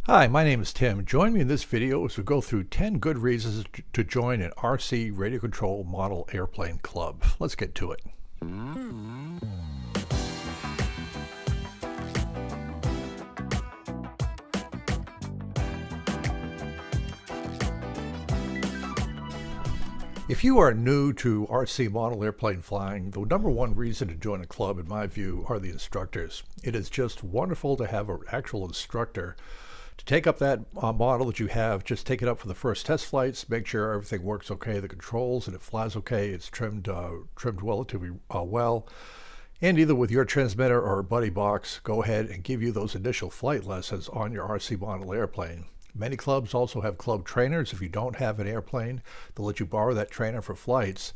Hi, my name is Tim. Join me in this video as we go through 10 good reasons to join an RC Radio Control Model Airplane Club. Let's get to it. If you are new to RC model airplane flying, the number one reason to join a club, in my view, are the instructors. It is just wonderful to have an actual instructor to take up that model that you have. Just take it up for the first test flights, make sure everything works okay, the controls, and it flies okay, it's trimmed relatively well. And either with your transmitter or a buddy box, go ahead and give you those initial flight lessons on your RC model airplane. Many clubs also have club trainers. If you don't have an airplane, they'll let you borrow that trainer for flights.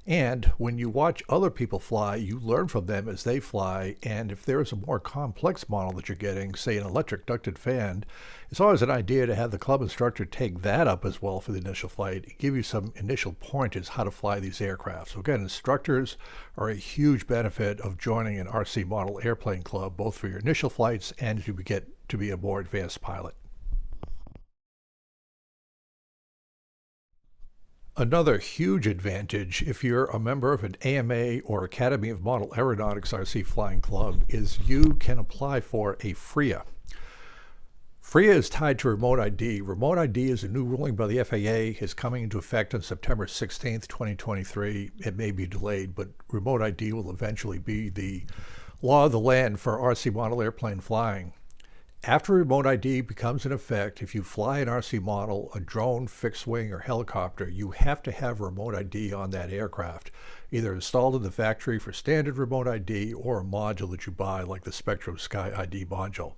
And when you watch other people fly, you learn from them as they fly. And if there is a more complex model that you're getting, say an electric ducted fan, it's always an idea to have the club instructor take that up as well for the initial flight and give you some initial pointers how to fly these aircraft. So again, instructors are a huge benefit of joining an RC model airplane club, both for your initial flights and as you get to be a more advanced pilot. Another huge advantage if you're a member of an AMA or Academy of Model Aeronautics RC Flying Club is you can apply for a FRIA. FRIA is tied to Remote ID. Remote ID is a new ruling by the FAA, is coming into effect on September 16th, 2023. It may be delayed, but Remote ID will eventually be the law of the land for RC model airplane flying. After Remote ID becomes in effect, if you fly an RC model, a drone, fixed wing, or helicopter, you have to have Remote ID on that aircraft, either installed in the factory for standard Remote ID or a module that you buy, like the Spectrum Sky ID module.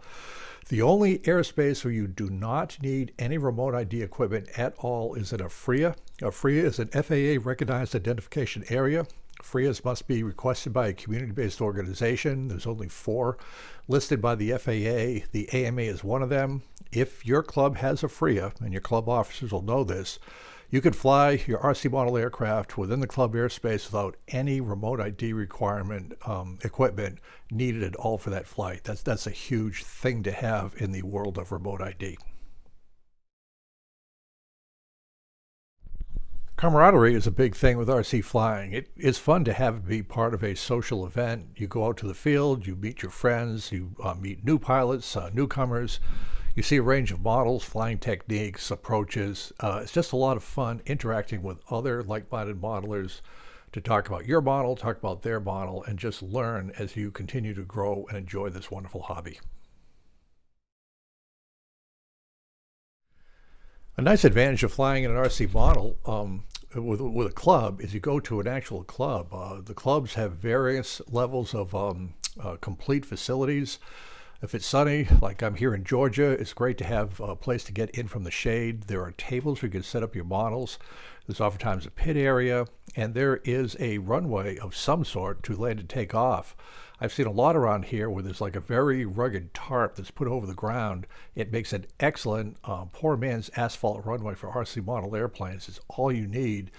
The only airspace where you do not need any Remote ID equipment at all is in a FRIA. A FRIA is an FAA-recognized identification area. FRIAs must be requested by a community-based organization. There's only 4 listed by the FAA. The AMA is one of them. If your club has a FRIA, and your club officers will know this, you can fly your RC model aircraft within the club airspace without any Remote ID requirement equipment needed at all for that flight. That's a huge thing to have in the world of Remote ID. Camaraderie is a big thing with RC flying. It is fun to have it be part of a social event. You go out to the field, you meet your friends, you meet new pilots, newcomers. You see a range of models, flying techniques, approaches. It's just a lot of fun interacting with other like-minded modelers to talk about your model, talk about their model, and just learn as you continue to grow and enjoy this wonderful hobby. A nice advantage of flying in an RC model with a club is you go to an actual club. The clubs have various levels of complete facilities. If it's sunny, like I'm here in Georgia, it's great to have a place to get in from the shade. There are tables where you can set up your models. There's oftentimes a pit area, and there is a runway of some sort to land and take off. I've seen a lot around here where there's like a very rugged tarp that's put over the ground. It makes an excellent poor man's asphalt runway for RC model airplanes. It's all you need.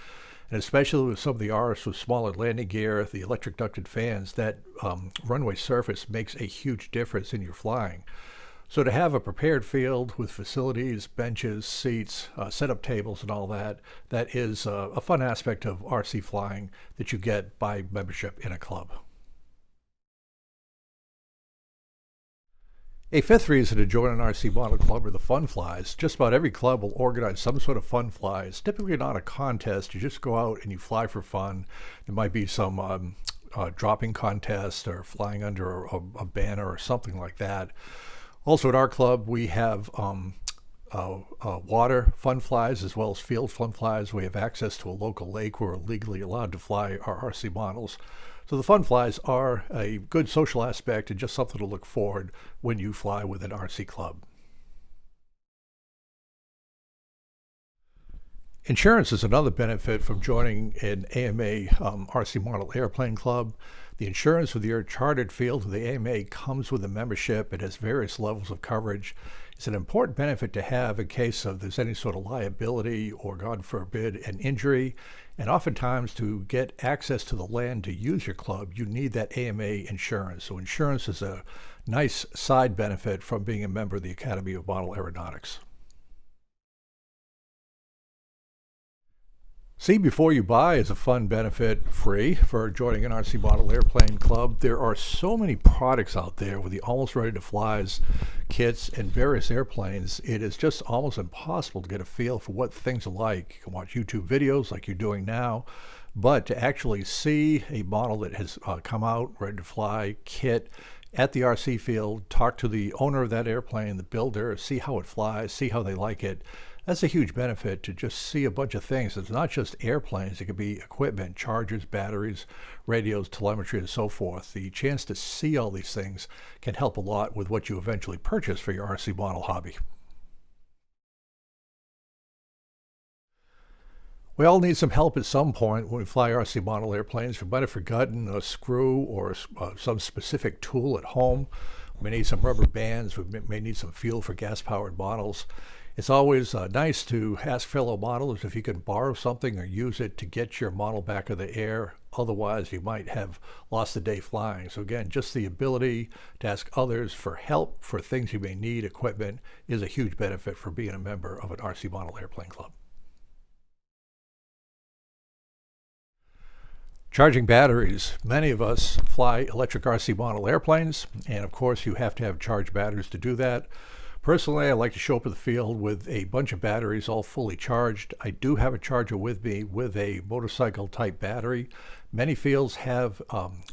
And especially with some of the Rs with smaller landing gear, the electric ducted fans, that runway surface makes a huge difference in your flying. So to have a prepared field with facilities, benches, seats, setup tables and all that, that is a fun aspect of RC flying that you get by membership in a club. A fifth reason to join an RC model club are the fun flies. Just about every club will organize some sort of fun flies. Typically not a contest. You just go out and you fly for fun. There might be some dropping contest or flying under a banner or something like that. Also at our club, we have water fun flies as well as field fun flies. We have access to a local lake where we're legally allowed to fly our RC models. So the fun flies are a good social aspect and just something to look forward when you fly with an RC club. Insurance is another benefit from joining an AMA RC model airplane club. The insurance with your chartered field with the AMA comes with a membership. It has various levels of coverage. It's an important benefit to have in case of there's any sort of liability or, God forbid, an injury. And oftentimes to get access to the land to use your club, you need that AMA insurance. So insurance is a nice side benefit from being a member of the Academy of Model Aeronautics. See Before You Buy is a fun benefit free for joining an RC Model Airplane Club. There are so many products out there with the almost ready to flies kits and various airplanes. It is just almost impossible to get a feel for what things are like. You can watch YouTube videos like you're doing now, but to actually see a model that has come out, ready to fly, kit, at the RC field, talk to the owner of that airplane, the builder, see how it flies, see how they like it. That's a huge benefit to just see a bunch of things. It's not just airplanes. It could be equipment, chargers, batteries, radios, telemetry, and so forth. The chance to see all these things can help a lot with what you eventually purchase for your RC model hobby. We all need some help at some point when we fly RC model airplanes. We might have forgotten a screw or some specific tool at home. We may need some rubber bands. We may need some fuel for gas-powered models. It's always nice to ask fellow modelers if you can borrow something or use it to get your model back in the air. Otherwise, you might have lost a day flying. So again, just the ability to ask others for help for things you may need, equipment, is a huge benefit for being a member of an RC Model Airplane Club. Charging batteries. Many of us fly electric RC model airplanes, and of course you have to have charged batteries to do that. Personally, I like to show up in the field with a bunch of batteries all fully charged. I do have a charger with me with a motorcycle type battery. Many fields have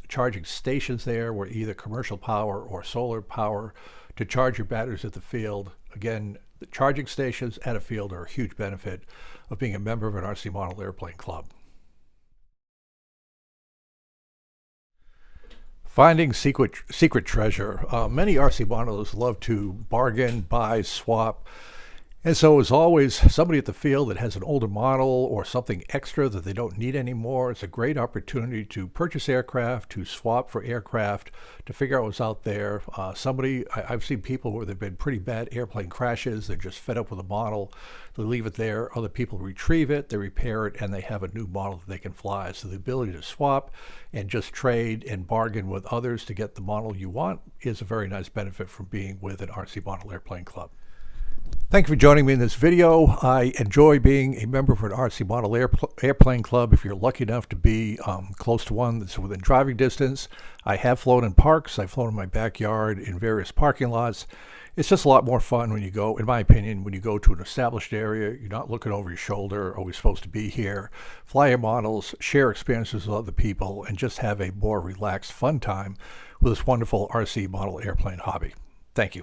charging stations there where either commercial power or solar power to charge your batteries at the field. Again, the charging stations at a field are a huge benefit of being a member of an RC Model Airplane Club. Finding secret treasure. Many RC modelers love to bargain, buy, swap. And so as always, somebody at the field that has an older model or something extra that they don't need anymore, it's a great opportunity to purchase aircraft, to swap for aircraft, to figure out what's out there. I've seen people where there've been pretty bad airplane crashes. They're just fed up with a model. They leave it there. Other people retrieve it, they repair it, and they have a new model that they can fly. So the ability to swap and just trade and bargain with others to get the model you want is a very nice benefit from being with an RC Model Airplane Club. Thank you for joining me in this video. I enjoy being a member of an RC Model Airplane Club. If you're lucky enough to be close to one that's within driving distance, I have flown in parks. I've flown in my backyard in various parking lots. It's just a lot more fun when you go, in my opinion, when you go to an established area. You're not looking over your shoulder, are we supposed to be here? Fly your models, share experiences with other people, and just have a more relaxed, fun time with this wonderful RC model airplane hobby. Thank you.